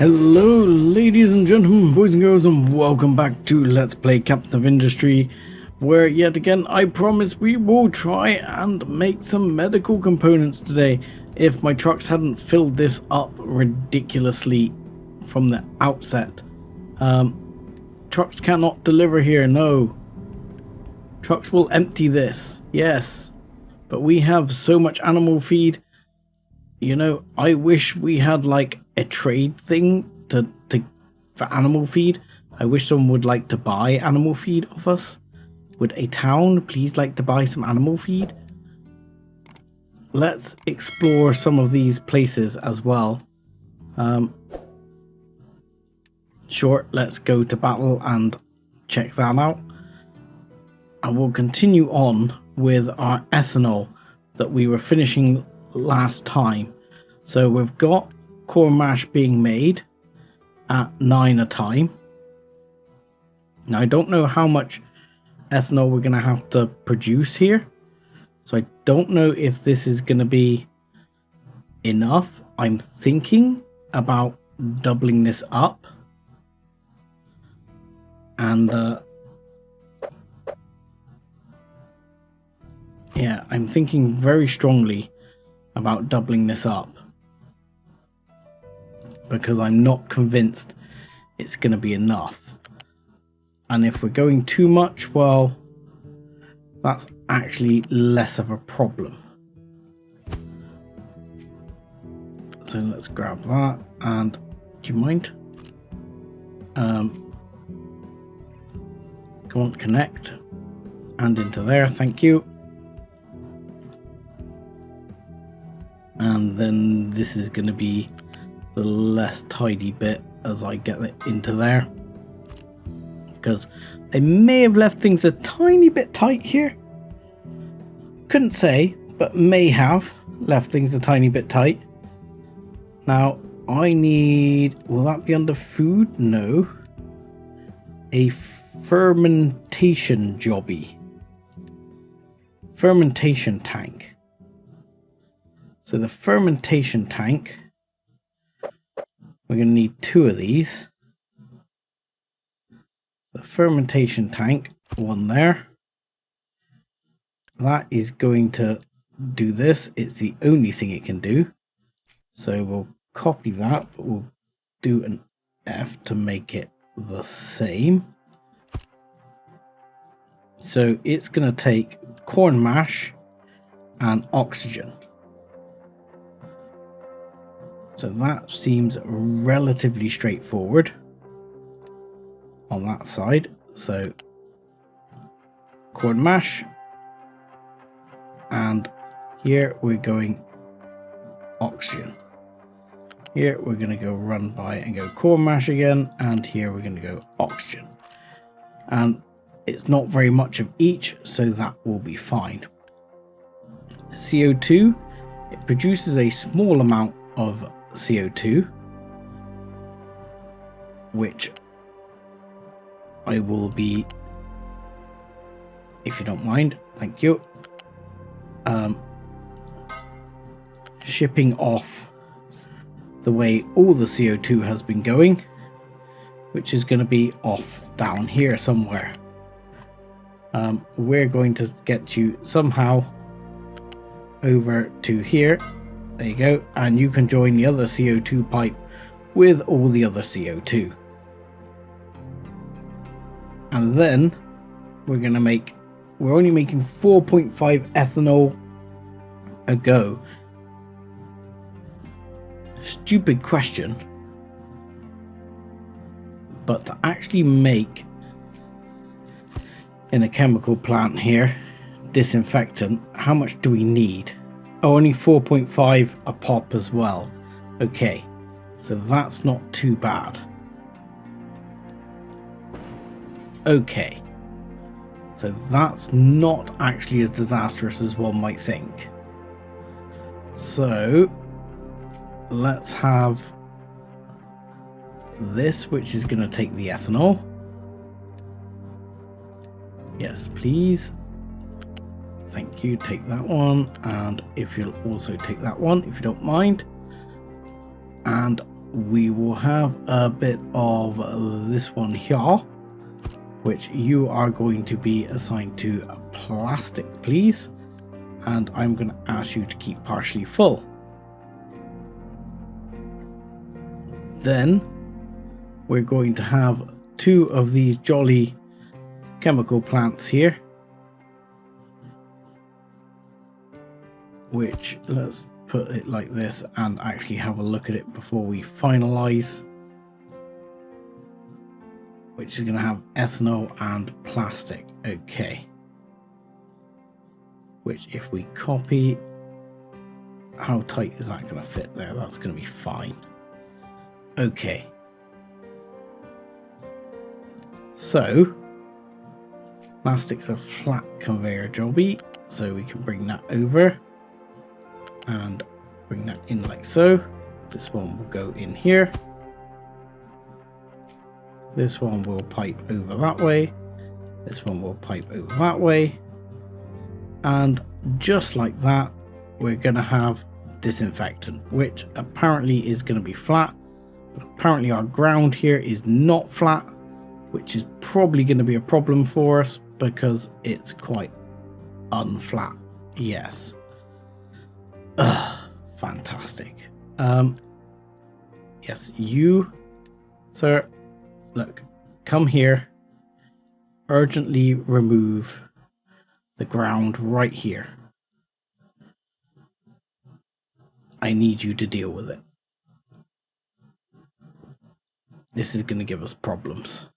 Hello ladies and gentlemen, boys and girls, and welcome back to Let's Play Captain of Industry, where yet again I promise we will try and make some medical components today. If my trucks hadn't filled this up ridiculously from the outset. Trucks cannot deliver here, no. Trucks will empty this, yes. But we have so much animal feed. You know, I wish we had like a trade thing for animal feed. I wish someone would like to buy animal feed off us. Would a town please like to buy some animal feed? Let's explore some of these places as well. Sure, let's go to battle and check that out. And we'll continue on with our ethanol that we were finishing last time. So we've got corn mash being made at 9 a time. Now I don't know how much ethanol we're going to have to produce here. So I don't know if this is going to be enough. I'm thinking about doubling this up. And yeah, I'm thinking very strongly about doubling this up. Because I'm not convinced it's going to be enough. And if we're going too much, well, that's actually less of a problem. So let's grab that, and do you mind? Come on, connect. And into there, thank you. And then this is going to be the less tidy bit as I get it into there, because I may have left things a tiny bit tight here. Couldn't say, but may have left things a tiny bit tight. Now I need, will that be under food? No. A fermentation jobby. Fermentation tank. So the fermentation tank, we're going to need 2 of these. The fermentation tank, one there. That is going to do this. It's the only thing it can do. So we'll copy that, but we'll do an F to make it the same. So it's going to take corn mash and oxygen. So that seems relatively straightforward on that side. So corn mash, and here we're going oxygen. Here we're going to go run by and go corn mash again, and here we're going to go oxygen. And it's not very much of each, so that will be fine. CO2, it produces a small amount of CO2, which I will be, if you don't mind, thank you, shipping off the way all the CO2 has been going, which is going to be off down here somewhere. We're going to get you somehow over to here. There you go, and you can join the other CO2 pipe with all the other CO2. And then we're going to make, we're only making 4.5 ethanol a go. Stupid question. But to actually make, in a chemical plant here, disinfectant, how much do we need? Oh, only 4.5 a pop as well. Okay, so that's not too bad. Okay, so that's not actually as disastrous as one might think. So let's have this, which is going to take the ethanol. Yes, please. Thank you, take that one, and if you'll also take that one, if you don't mind. And we will have a bit of this one here, which you are going to be assigned to plastic, please. And I'm going to ask you to keep partially full. Then we're going to have 2 of these jolly chemical plants here, which, let's put it like this and actually have a look at it before we finalize, which is going to have ethanol and plastic. Okay, which if we copy, how tight is that going to fit there? That's going to be fine. Okay, so plastic's a flat conveyor jobby, so we can bring that over and bring that in like so. This one will go in here. This one will pipe over that way. This one will pipe over that way. And just like that, we're going to have disinfectant, which apparently is going to be flat. But apparently our ground here is not flat, which is probably going to be a problem for us because it's quite unflat. Yes. Fantastic. Yes, you, sir, look, come here. Urgently remove the ground right here. I need you to deal with it. This is going to give us problems.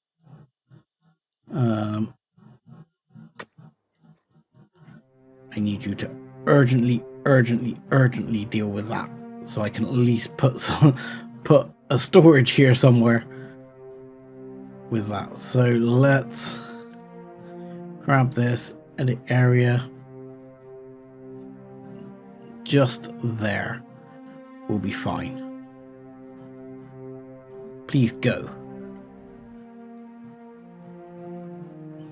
I need you to urgently deal with that, so I can at least put a storage here somewhere with that. So let's grab this, edit area, just there. We'll be fine. Please go.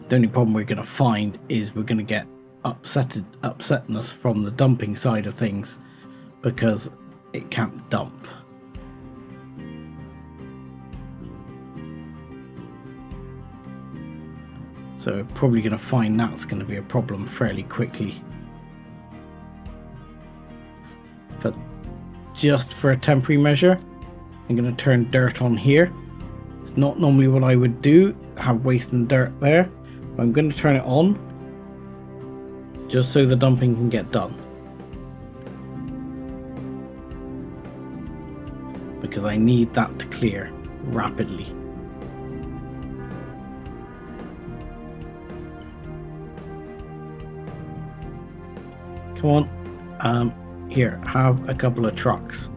The only problem we're going to find is we're going to get upsetness from the dumping side of things because it can't dump. So we're probably going to find that's going to be a problem fairly quickly. But just for a temporary measure, I'm going to turn dirt on here. It's not normally what I would do, have waste and dirt there. But I'm going to turn it on just so the dumping can get done. Because I need that to clear rapidly. Come on. Here, have a couple of trucks.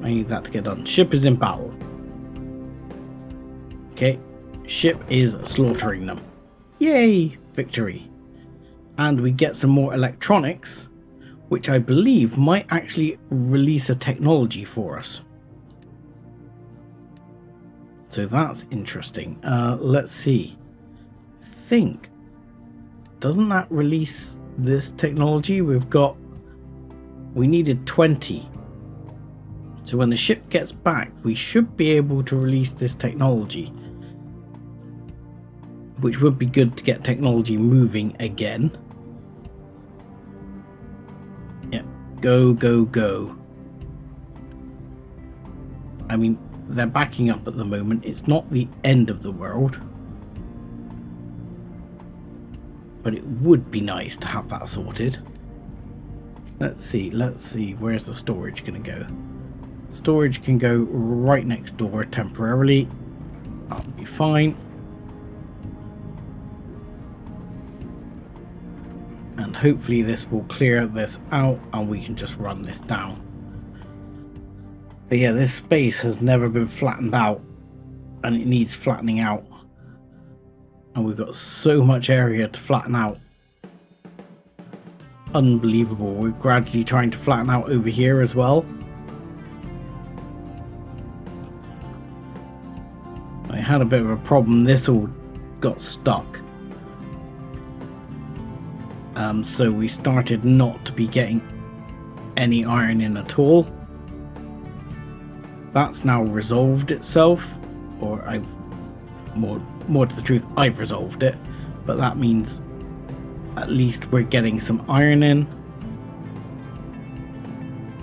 I need that to get done. Ship is in battle. Okay, ship is slaughtering them. Yay! Victory. And we get some more electronics, which I believe might actually release a technology for us. So that's interesting. Let's see. I think, doesn't that release this technology? We needed 20. So when the ship gets back, we should be able to release this technology, which would be good to get technology moving again. Yeah, go, go, go. I mean, they're backing up at the moment. It's not the end of the world, but it would be nice to have that sorted. Let's see, where's the storage going to go? Storage can go right next door temporarily. That'll be fine. And hopefully this will clear this out and we can just run this down. But yeah, this space has never been flattened out and it needs flattening out. And we've got so much area to flatten out. It's unbelievable. We're gradually trying to flatten out over here as well. I had a bit of a problem. This all got stuck. So we started not to be getting any iron in at all. That's now resolved itself, or I've more to the truth, I've resolved it, but that means at least we're getting some iron in,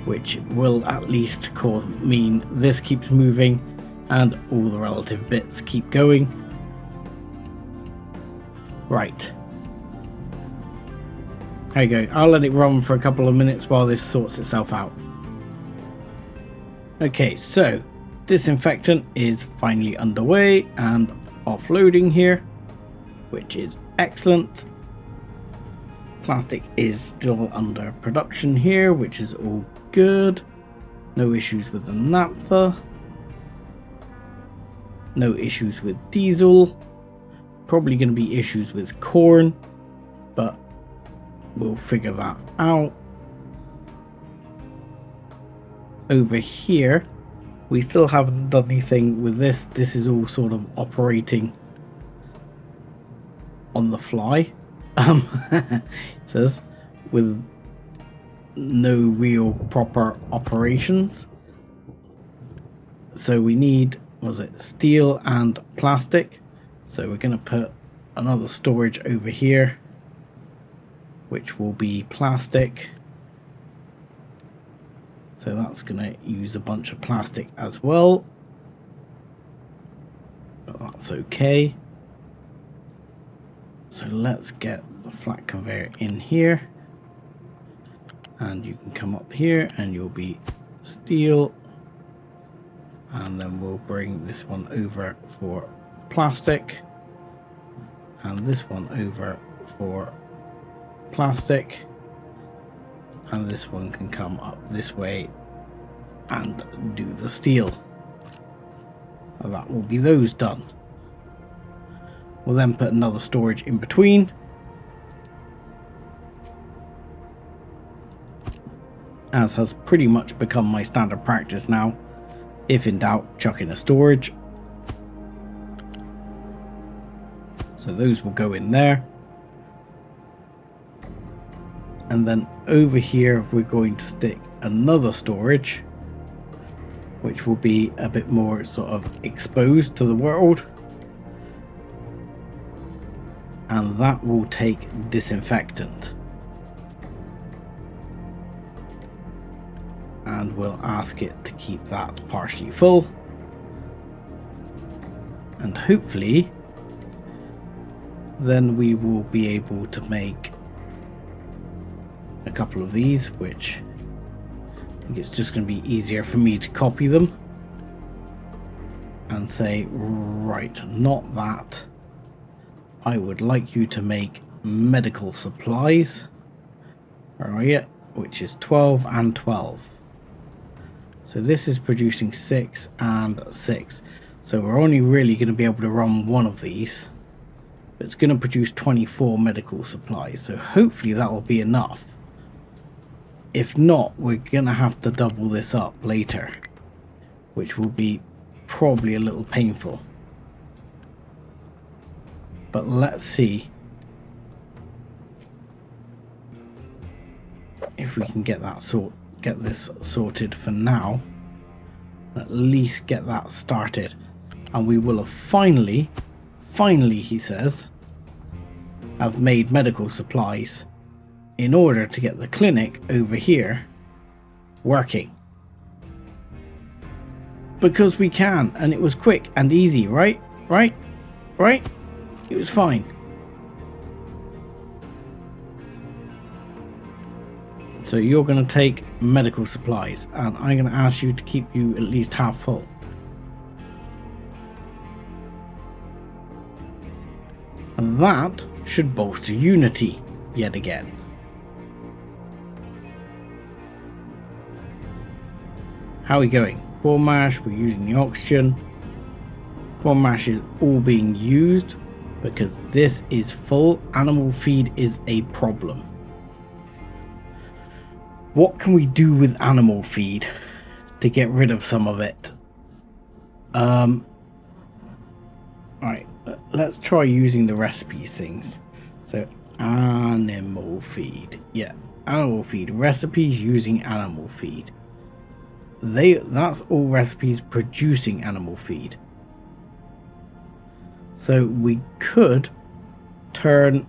which will at least mean this keeps moving and all the relative bits keep going. Right. There you go. I'll let it run for a couple of minutes while this sorts itself out. Okay, so disinfectant is finally underway and offloading here, which is excellent. Plastic is still under production here, which is all good. No issues with the naphtha. No issues with diesel. Probably going to be issues with corn, but we'll figure that out. Over here, we still haven't done anything with this. This is all sort of operating on the fly. It says, with no real proper operations. So we need, was it steel and plastic? So we're going to put another storage over here, which will be plastic. So that's going to use a bunch of plastic as well, but that's okay. So let's get the flat conveyor in here, and you can come up here and you'll be steel, and then we'll bring this one over for plastic and this one over for plastic, and this one can come up this way and do the steel, and that will be those done. We'll then put another storage in between, as has pretty much become my standard practice now. If in doubt, chuck in a storage. So those will go in there. And then over here we're going to stick another storage, which will be a bit more sort of exposed to the world. And that will take disinfectant. And we'll ask it to keep that partially full. And hopefully then we will be able to make a couple of these, which I think it's just going to be easier for me to copy them and say, right, not that. I would like you to make medical supplies. Where are you? Which is 12 and 12. So this is producing 6 and 6. So we're only really going to be able to run one of these. But it's going to produce 24 medical supplies. So hopefully that will be enough. If not, we're going to have to double this up later, which will be probably a little painful. But let's see if we can get this sorted for now. At least get that started, and we will have finally, he says, have made medical supplies in order to get the clinic over here working. Because we can, and it was quick and easy, right? Right? It was fine. So you're going to take medical supplies, and I'm going to ask you to keep you at least half full. And that should bolster unity yet again. How are we going? Corn mash, we're using the oxygen. Corn mash is all being used because this is full. Animal feed is a problem. What can we do with animal feed to get rid of some of it? Alright, let's try using the recipes things. So animal feed. Yeah, animal feed. Recipes using animal feed. that's all recipes producing animal feed. So we could turn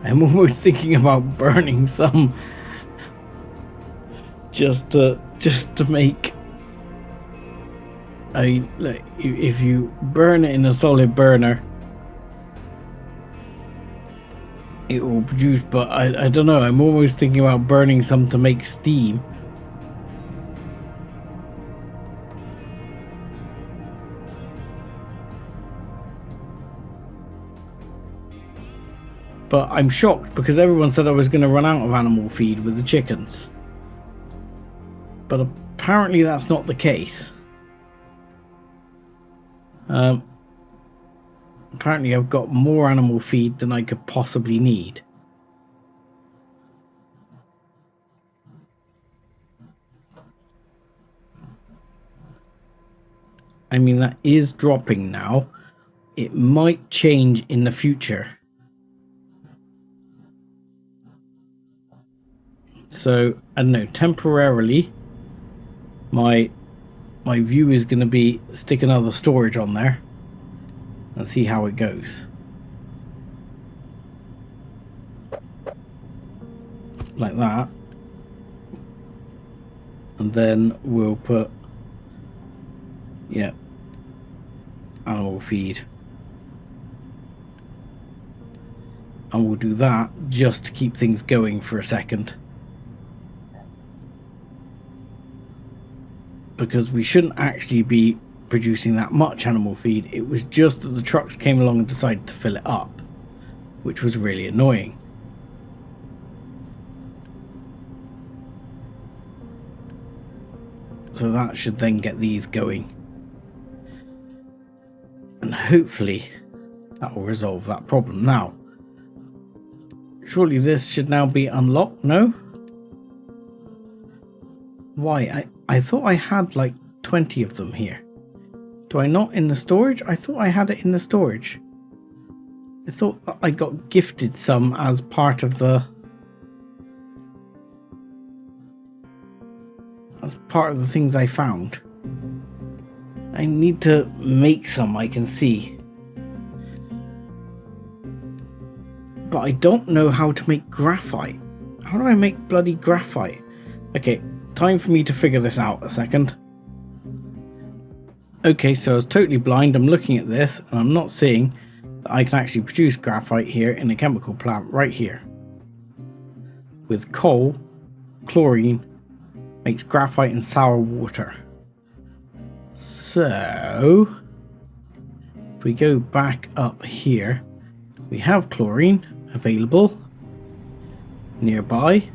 I'm almost thinking about burning some just to make, like, if you burn it in a solid burner it will produce, but I don't know, I'm almost thinking about burning some to make steam. But I'm shocked because everyone said I was going to run out of animal feed with the chickens. But apparently that's not the case. Apparently I've got more animal feed than I could possibly need. I mean, that is dropping now. It might change in the future. So, I don't know, temporarily my view is going to be stick another storage on there and see how it goes. Like that. And then we'll put, yeah, animal feed. And we'll do that just to keep things going for a second. Because we shouldn't actually be producing that much animal feed. It was just that the trucks came along and decided to fill it up, which was really annoying. So that should then get these going. And hopefully that will resolve that problem. Now, surely this should now be unlocked, no? Why? I thought I had like 20 of them here. Do I not in the storage? I thought I had it in the storage. I thought that I got gifted some as part of the... as part of the things I found. I need to make some, I can see. But I don't know how to make graphite. How do I make bloody graphite? Okay. Time for me to figure this out a second. Okay, so I was totally blind. I'm looking at this and I'm not seeing that I can actually produce graphite here in a chemical plant right here. With coal, chlorine makes graphite and sour water. So if we go back up here, we have chlorine available nearby.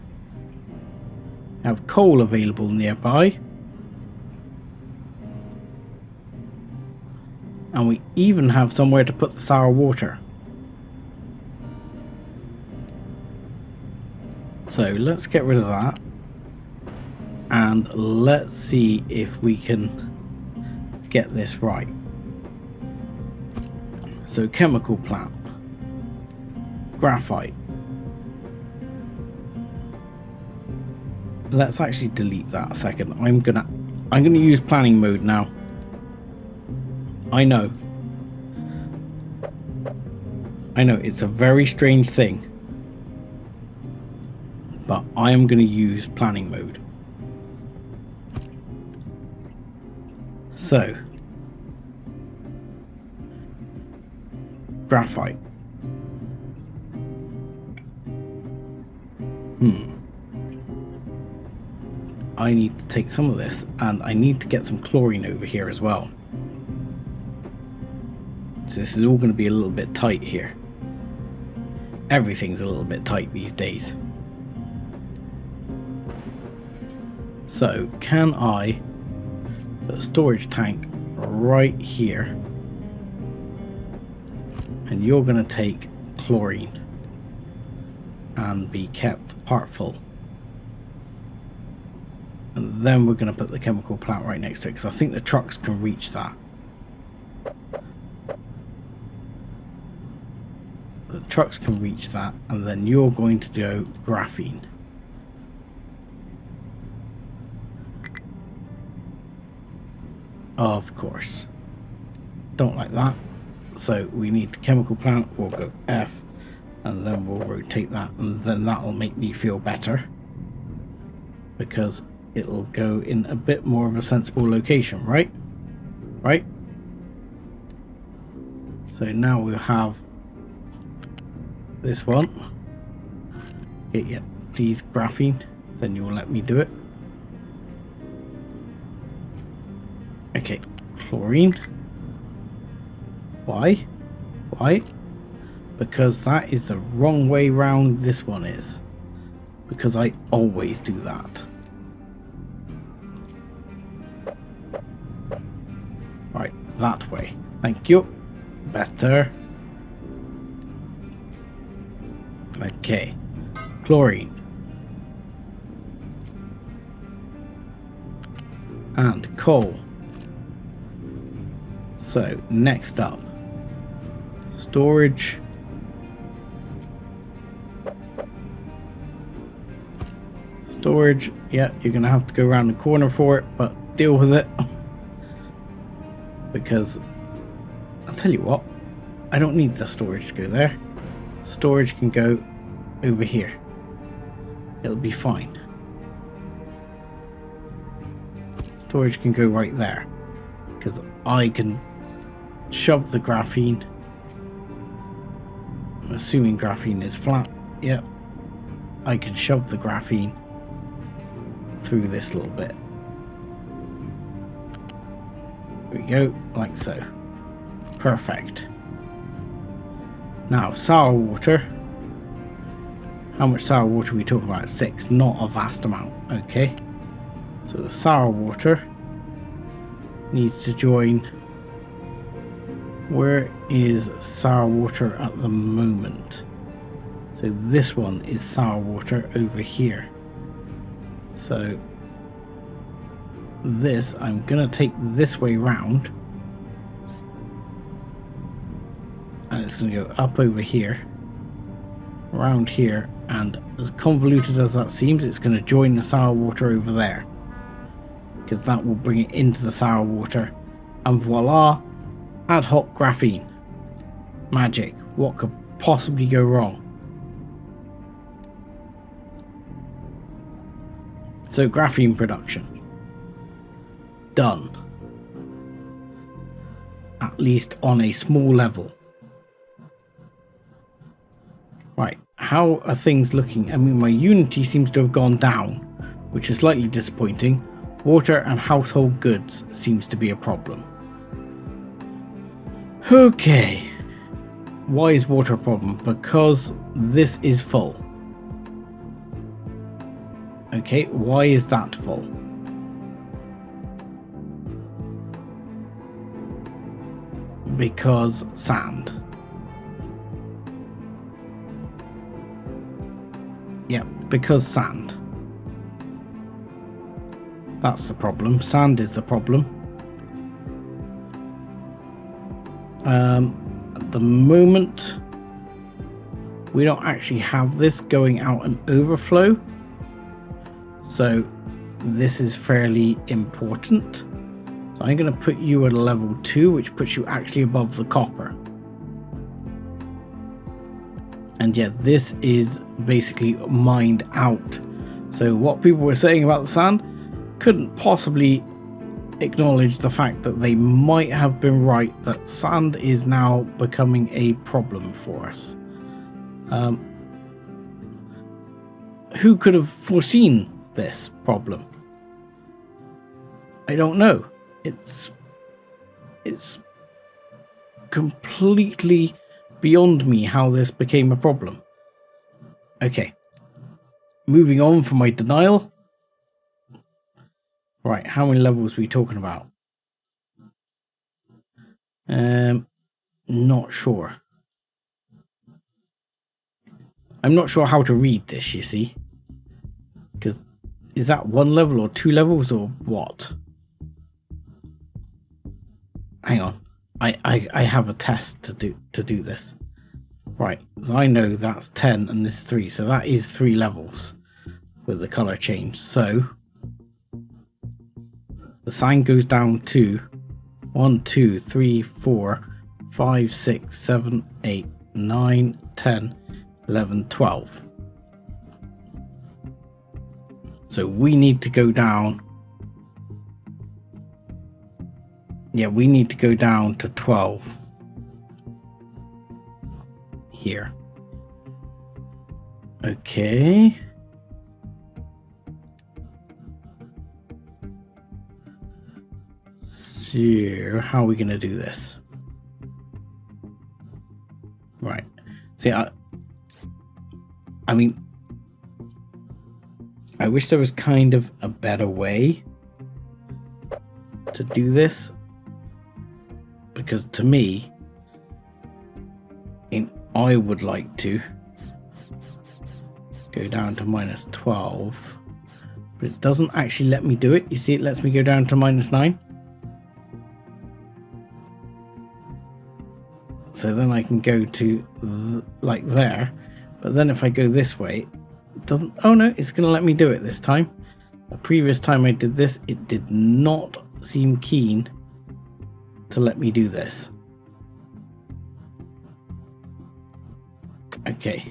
Have coal available nearby, and we even have somewhere to put the sour water. So let's get rid of that and let's see if we can get this right. So chemical plant, graphite. Let's actually delete that a second. I'm gonna use planning mode now. I know it's a very strange thing, but I am gonna use planning mode. So graphite. I need to take some of this and I need to get some chlorine over here as well. So this is all going to be a little bit tight here. Everything's a little bit tight these days. So can I put a storage tank right here, and you're going to take chlorine and be kept part full. And then we're going to put the chemical plant right next to it, because I think the trucks can reach that. The trucks can reach that, and then you're going to go graphene. Of course. Don't like that. So we need the chemical plant. We'll go F, and then we'll rotate that, and then that'll make me feel better, because it'll go in a bit more of a sensible location, right? Right? So now we'll have this one. Okay, yeah, please graphene, then you'll let me do it. Okay, chlorine. Why? Why? Because that is the wrong way round this one is. Because I always do that. Right, that way. Thank you. Better. Okay. Chlorine. And coal. So, next up. Storage. Storage. Yeah, you're going to have to go around the corner for it, but deal with it. Because, I'll tell you what, I don't need the storage to go there. Storage can go over here. It'll be fine. Storage can go right there, because I can shove the graphene. I'm assuming graphene is flat. Yep. I can shove the graphene through this little bit. There we go, like so. Perfect. Now, sour water. How much sour water are we talking about? 6, not a vast amount. Okay. So the sour water needs to join. Where is sour water at the moment? So this one is sour water over here. So this, I'm going to take this way round. And it's going to go up over here. Around here. And as convoluted as that seems, it's going to join the sour water over there. Because that will bring it into the sour water. And voila! Ad hoc graphene. Magic. What could possibly go wrong? So graphene production. Done. At least on a small level. Right, how are things looking? I mean, my Unity seems to have gone down, which is slightly disappointing. Water and household goods seems to be a problem. Okay. Why is water a problem? Because this is full. Okay, why is that full? Because sand. Yep, because sand. That's the problem. Sand is the problem. At the moment, we don't actually have this going out an overflow. So this is fairly important. So I'm going to put you at a level 2, which puts you actually above the copper. And yeah, this is basically mined out. So what people were saying about the sand couldn't possibly acknowledge the fact that they might have been right, that sand is now becoming a problem for us. Who could have foreseen this problem? I don't know. It's completely beyond me how this became a problem. Okay. Moving on from my denial. Right, how many levels are we talking about? Not sure. I'm not sure how to read this, you see. Because is that 1 level or 2 levels or what? Hang on. I have a test to do this. Right, so I know that's 10 and this is 3, so that is 3 levels with the color change. So the sign goes down to 1, 2, 3, 4, 5, 6, 7, 8, 9, 10, 11, 12. So we need to go down. Yeah, we need to go down to 12 here. Okay. So how are we going to do this? Right. See, I mean, I wish there was kind of a better way to do this, because to me, I would like to go down to -12, but it doesn't actually let me do it. You see, it lets me go down to -9. So then I can go to like there, but then if I go this way, it doesn't. Oh no, it's going to let me do it this time. The previous time I did this, it did not seem keen to let me do this. Okay,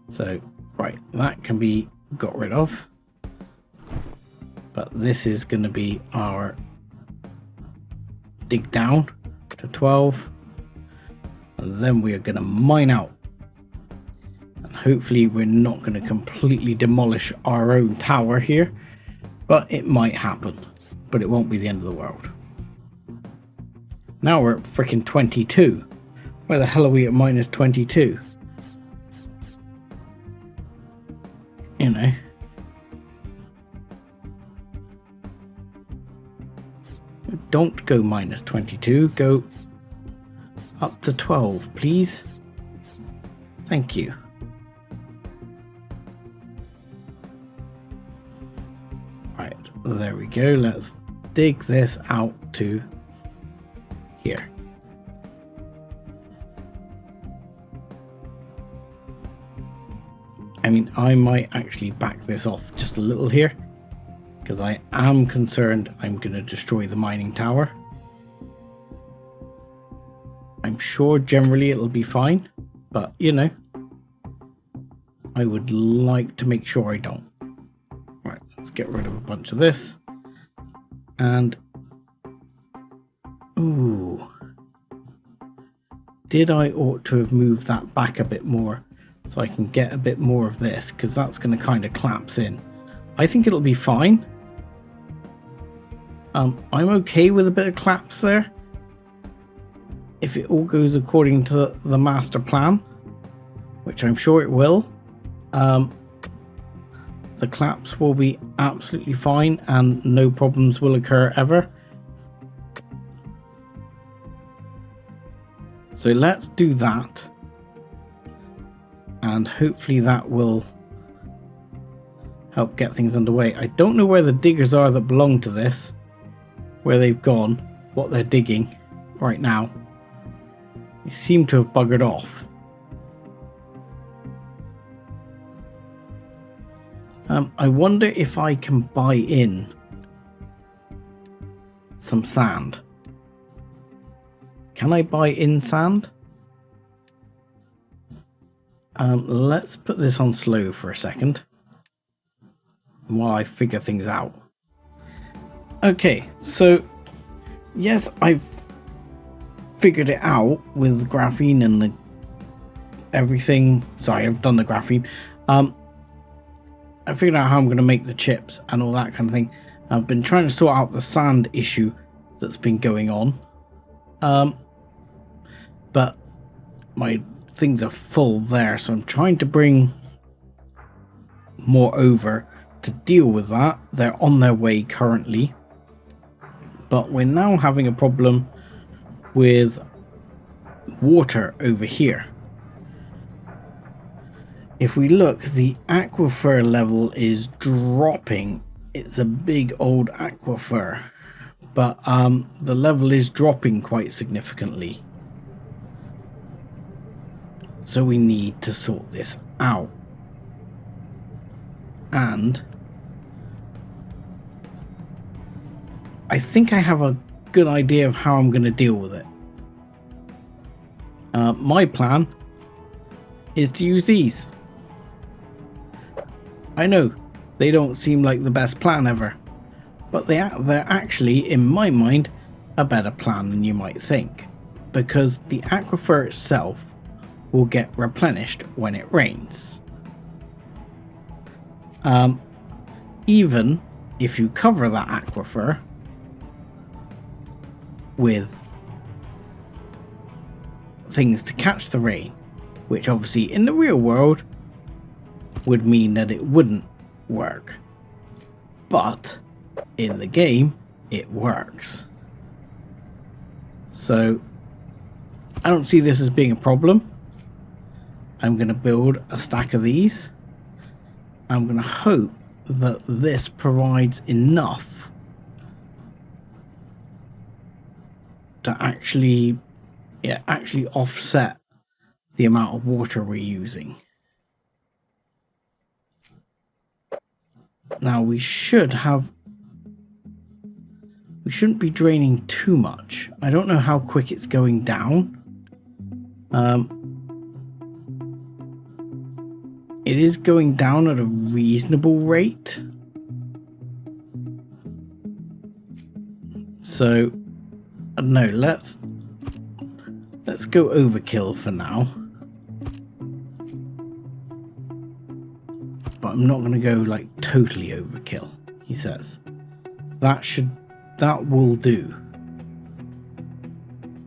so right, that can be got rid of, but this is going to be our dig down to 12, and then we are going to mine out, and hopefully we're not going to completely demolish our own tower here, but it might happen, but it won't be the end of the world. Now we're at freaking 22. Where the hell are we at -22? You know. Don't go -22. Go up to 12, please. Thank you. Right, there we go. Let's dig this out to here. I mean, I might actually back this off just a little here, because I am concerned I'm going to destroy the mining tower. I'm sure generally it'll be fine, but you know, I would like to make sure I don't. Right, let's get rid of a bunch of this. And ooh, did I ought to have moved that back a bit more so I can get a bit more of this, because that's going to kind of collapse in. I think it'll be fine. I'm okay with a bit of collapse there if it all goes according to the master plan, which I'm sure it will. The collapse will be absolutely fine and no problems will occur ever. So let's do that, and hopefully that will help get things underway. I don't know where the diggers are that belong to this, where they've gone, what they're digging right now. They seem to have buggered off. I wonder if I can buy in some sand. Can I buy in sand? Let's put this on slow for a second while I figure things out. Okay, so yes, I've figured it out with graphene and everything. Sorry, I've done the graphene. I figured out how I'm going to make the chips and all that kind of thing. I've been trying to sort out the sand issue that's been going on. But my things are full there, so I'm trying to bring more over to deal with that. They're on their way currently, but we're now having a problem with water over here. if we look, the aquifer level is dropping. It's a big old aquifer, but the level is dropping quite significantly. So we need to sort this out. And I think I have a good idea of how I'm going to deal with it. My plan is to use these. I know they don't seem like the best plan ever, but they're actually, in my mind, a better plan than you might think, because the aquifer itself will get replenished when it rains. Even if you cover that aquifer with things to catch the rain, which obviously in the real world would mean that it wouldn't work, but in the game it works. So I don't see this as being a problem. I'm going to build a stack of these. I'm going to hope that this provides enough to actually offset the amount of water we're using. Now we shouldn't be draining too much. I don't know how quick it's going down. It is going down at a reasonable rate. So, I don't know, let's go overkill for now. But I'm not going to go like totally overkill, he says. That will do.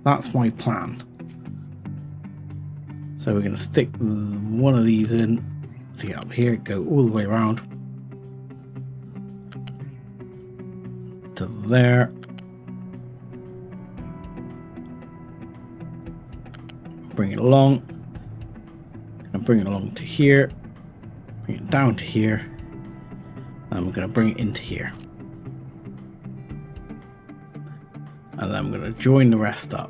That's my plan. So we're going to stick one of these in. See, up here, go all the way around to there. Bring it along. And bring it along to here. Bring it down to here. And we're going to bring it into here. And then I'm going to join the rest up.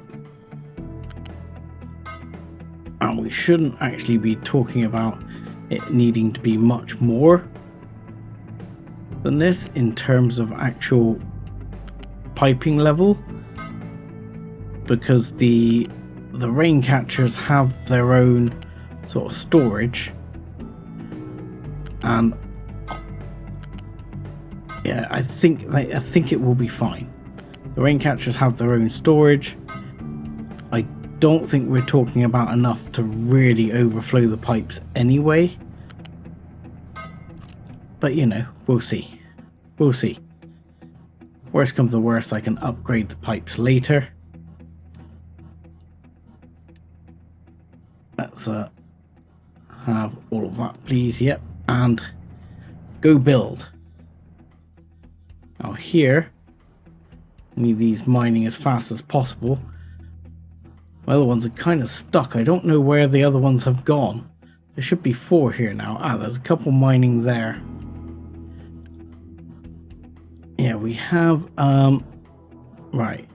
And we shouldn't actually be talking about it needing to be much more than this in terms of actual piping level, because the rain catchers have their own sort of storage, and yeah, I think it will be fine. The rain catchers have their own storage. I don't think we're talking about enough to really overflow the pipes anyway. But you know, we'll see. We'll see. Worst comes to worst, I can upgrade the pipes later. Let's have all of that, please. Yep, and go build. Now here, I need these mining as fast as possible. My other ones are kind of stuck. I don't know where the other ones have gone. There should be 4 here now. Ah, there's a couple mining there. Yeah, we have, right.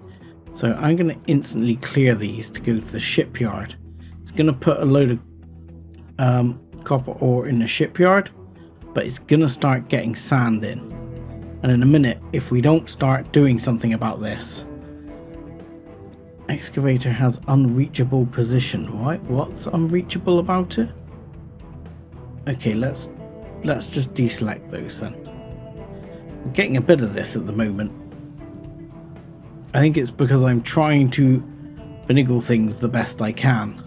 So I'm going to instantly clear these to go to the shipyard. It's going to put a load of copper ore in the shipyard, but it's going to start getting sand in. And in a minute, if we don't start doing something about this, excavator has unreachable position. What's unreachable about it? Okay, let's just deselect those then. I'm getting a bit of this at the moment. I think it's because I'm trying to finagle things the best I can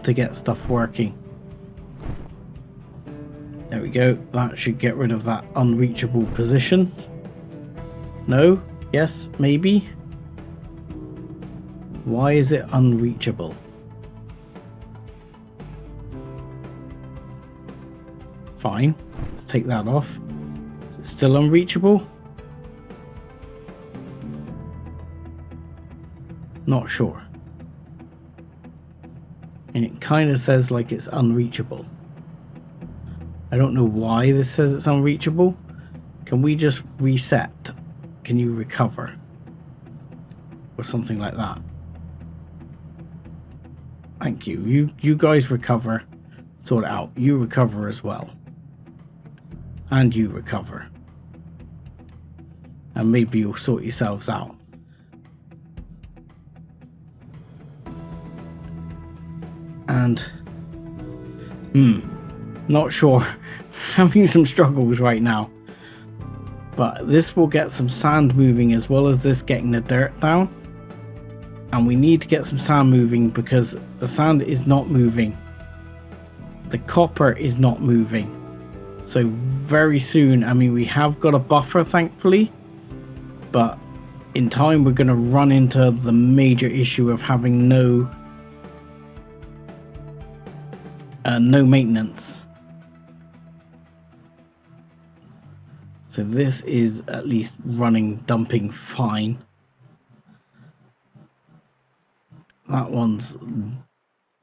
to get stuff working. There we go. That should get rid of that unreachable position. No? Yes? Maybe? Why is it unreachable? Fine. Let's take that off. Is it still unreachable? Not sure. And it kind of says like it's unreachable. I don't know why this says it's unreachable. Can we just reset? Can you recover? Or something like that. Thank you. You guys recover. Sort it out. You recover as well. And you recover. And maybe you'll sort yourselves out. And not sure. Having some struggles right now. But this will get some sand moving as well as this getting the dirt down. And we need to get some sand moving because the sand is not moving. The copper is not moving. So very soon, I mean, we have got a buffer thankfully. But in time we're going to run into the major issue of having no maintenance. So this is at least dumping fine. That one's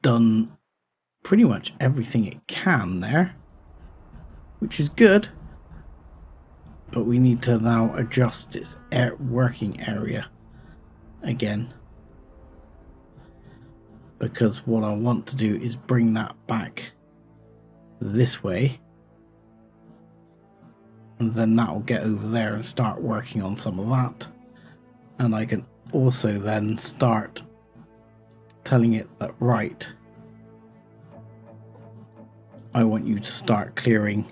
done pretty much everything it can there, which is good. But we need to now adjust its working area again. Because what I want to do is bring that back this way. And then that will get over there and start working on some of that. And I can also then start telling it that, right, I want you to start clearing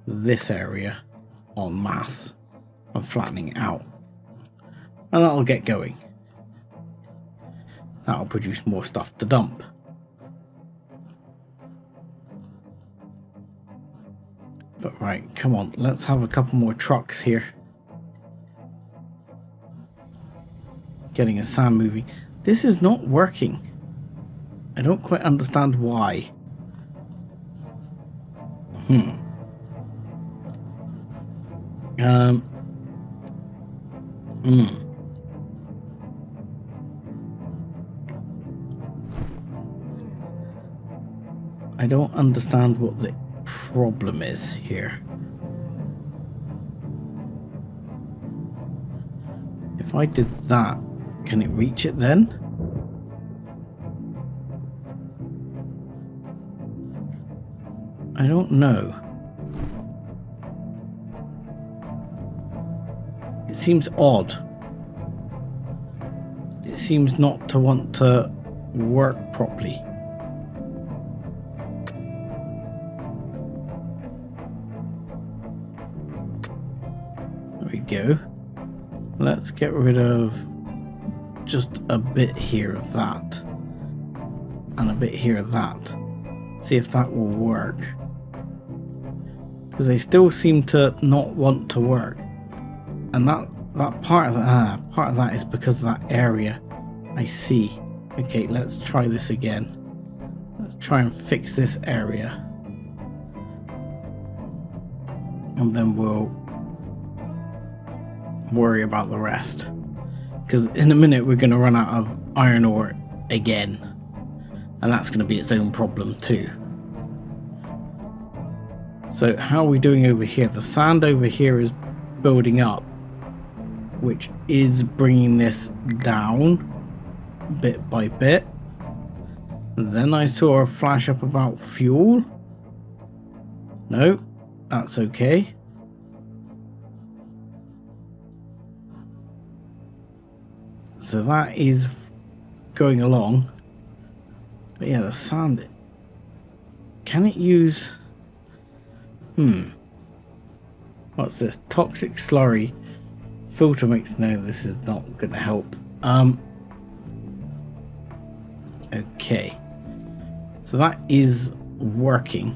this area en masse and flattening it out. And that'll get going. That'll produce more stuff to dump. But right, come on, let's have a couple more trucks here. Getting a sand moving. This is not working. I don't quite understand why. I don't understand what the problem is here. If I did that, can it reach it then? I don't know. It seems odd. It seems not to want to work properly. There we go. Let's get rid of just a bit here of that. And a bit here of that. See if that will work. Because they still seem to not want to work. And that part of that is because of that area. I see. Okay, let's try this again. Let's try and fix this area. And then we'll worry about the rest. Because in a minute we're going to run out of iron ore again. And that's going to be its own problem too. So how are we doing over here? The sand over here is building up, which is bringing this down bit by bit. And then I saw a flash up about fuel. No, that's okay. So that is going along. But yeah, the sand. Can it use... What's this? Toxic slurry. Filter mix. No, this is not going to help. Okay. So that is working.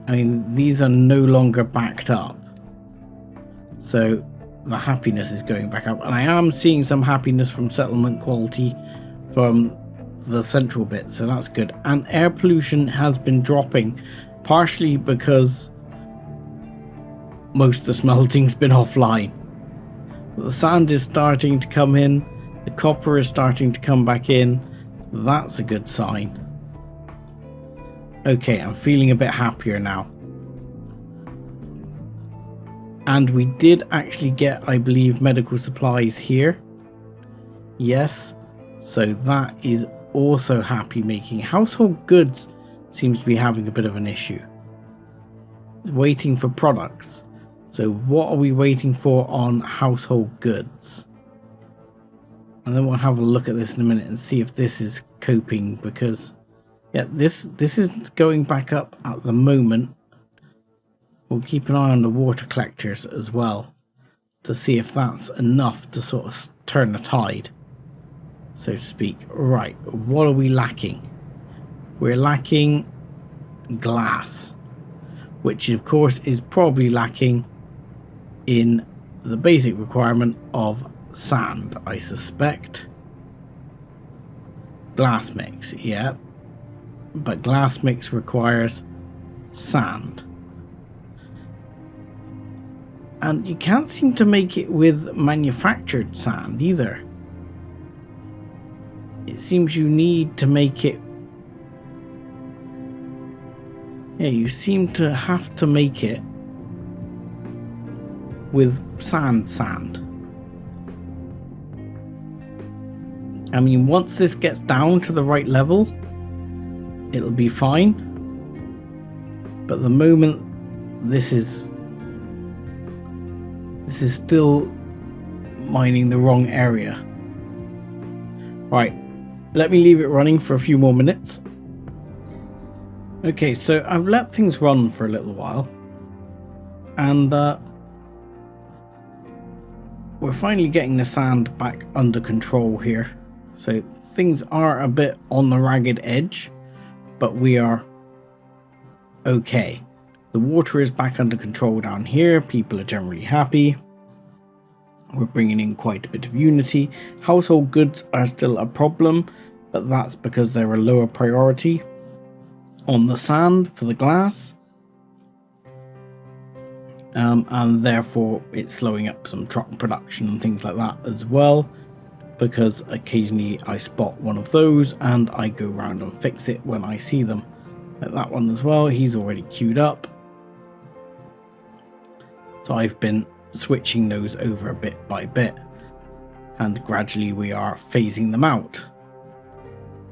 I mean, these are no longer backed up. So the happiness is going back up. And I am seeing some happiness from settlement quality from the central bit. So that's good. And air pollution has been dropping. Partially because most of the smelting's been offline. But the sand is starting to come in. The copper is starting to come back in. That's a good sign. Okay, I'm feeling a bit happier now. And we did actually get, I believe, medical supplies here. Yes, so that is also happy making. Household goods seems to be having a bit of an issue. Waiting for products. So what are we waiting for on household goods? And then we'll have a look at this in a minute and see if this is coping, because yeah, this is going back up at the moment. We'll keep an eye on the water collectors as well to see if that's enough to sort of turn the tide, so to speak. Right, what are we lacking? We're lacking glass, which of course is probably lacking in the basic requirement of sand, I suspect. Glass mix, yeah, but glass mix requires sand. And you can't seem to make it with manufactured sand either. It seems you need to make it... Yeah, you seem to have to make it with sand. I mean, once this gets down to the right level, it'll be fine. But the moment this is still mining the wrong area. Right, let me leave it running for a few more minutes. Okay, so I've let things run for a little while, and we're finally getting the sand back under control here. So things are a bit on the ragged edge, but we are okay. The water is back under control down here. People are generally happy. We're bringing in quite a bit of unity. Household goods are still a problem, but that's because they're a lower priority on the sand for the glass. And therefore it's slowing up some truck production and things like that as well, because occasionally I spot one of those and I go around and fix it when I see them. Like that one as well, he's already queued up. So I've been switching those over bit by bit, and gradually we are phasing them out.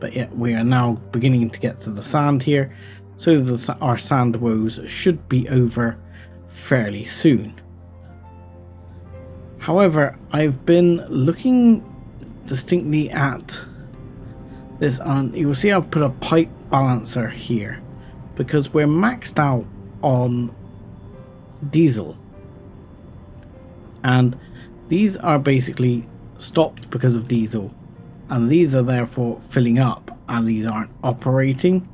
But yeah, we are now beginning to get to the sand here, so our sand woes should be over fairly soon. However, I've been looking distinctly at this, and you will see I've put a pipe balancer here because we're maxed out on diesel, and these are basically stopped because of diesel, and these are therefore filling up and these aren't operating.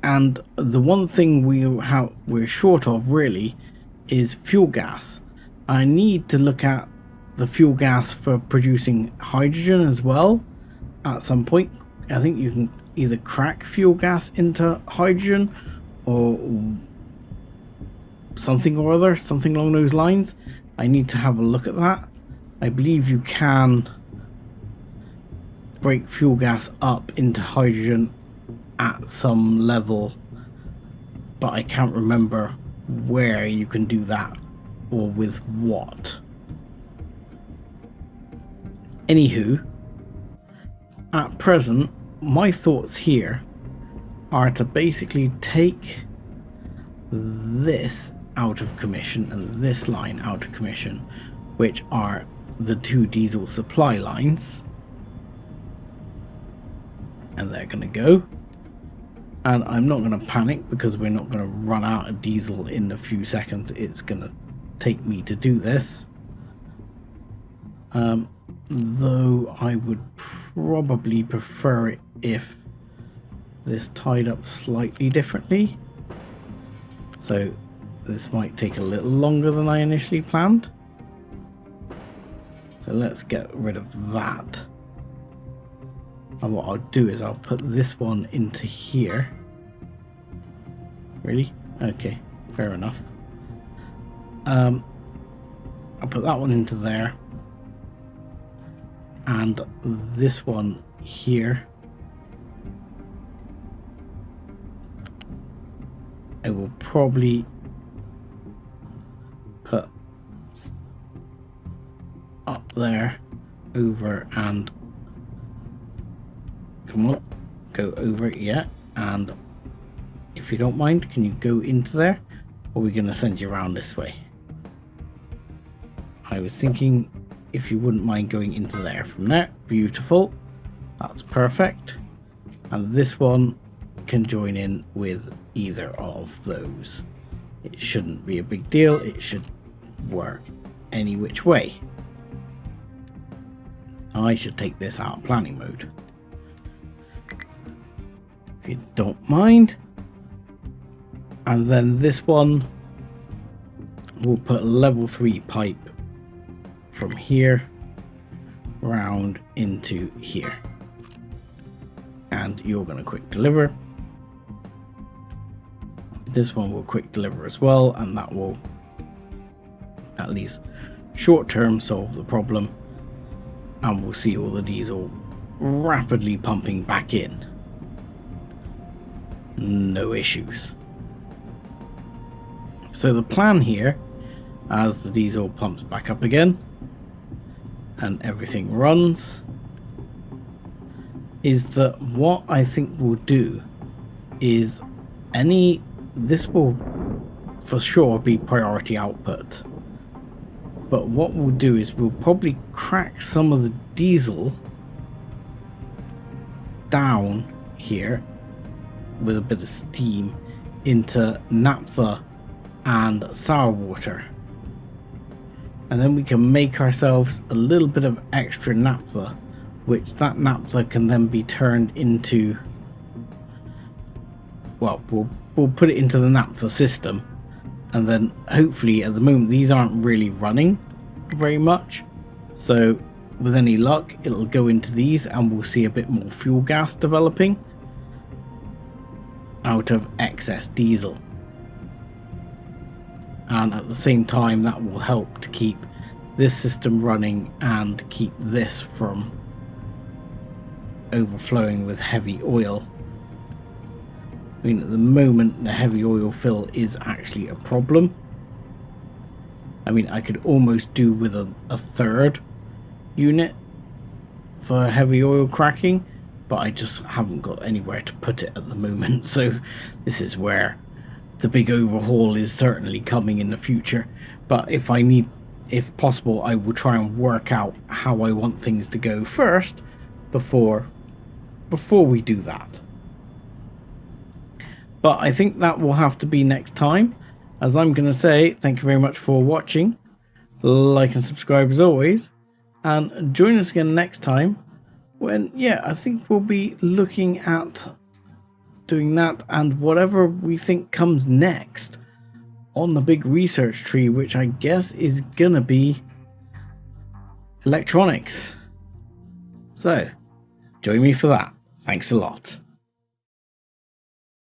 And the one thing we're short of really is fuel gas. I need to look at the fuel gas for producing hydrogen as well at some point. I think you can either crack fuel gas into hydrogen or something or other, something along those lines. I need to have a look at that. I believe you can break fuel gas up into hydrogen at some level, but I can't remember where you can do that or with what. Anywho, at present my thoughts here are to basically take this out of commission and this line out of commission, which are the two diesel supply lines, and they're going to go. And I'm not going to panic because we're not going to run out of diesel in the few seconds it's going to take me to do this. Though I would probably prefer it if this tied up slightly differently. So this might take a little longer than I initially planned. So let's get rid of that. And what I'll do is I'll put this one into here. Really? Okay, fair enough. I'll put that one into there. and this one here. I will probably put up there, over, and come on, go over, yeah. And if you don't mind, can you go into there, or are we going to send you around this way? I was thinking if you wouldn't mind going into there from there. Beautiful, that's perfect. And this one can join in with either of those. It shouldn't be a big deal, it should work any which way. I should take this out of planning mode, if you don't mind. And then this one, we'll put a level 3 pipe from here round into here, and you're going to quick deliver. This one will quick deliver as well, and that will at least short term solve the problem, and we'll see all the diesel rapidly pumping back in. No issues. So the plan here, as the diesel pumps back up again and everything runs, is that what I think we'll do is this will for sure be priority output, but what we'll do is we'll probably crack some of the diesel down here with a bit of steam into naphtha and sour water, and then we can make ourselves a little bit of extra naphtha, which that naphtha can then be turned into, well, we'll put it into the naphtha system, and then hopefully, at the moment these aren't really running very much, so with any luck it'll go into these and we'll see a bit more fuel gas developing out of excess diesel, and at the same time that will help to keep this system running and keep this from overflowing with heavy oil. I mean, at the moment the heavy oil fill is actually a problem. I mean, I could almost do with a third unit for heavy oil cracking, but I just haven't got anywhere to put it at the moment, so this is where the big overhaul is certainly coming in the future. But if possible, I will try and work out how I want things to go first before we do that. But I think that will have to be next time, as I'm going to say thank you very much for watching, like and subscribe as always, and join us again next time when, yeah, I think we'll be looking at doing that and whatever we think comes next on the big research tree, which I guess is gonna be electronics. So join me for that. Thanks a lot.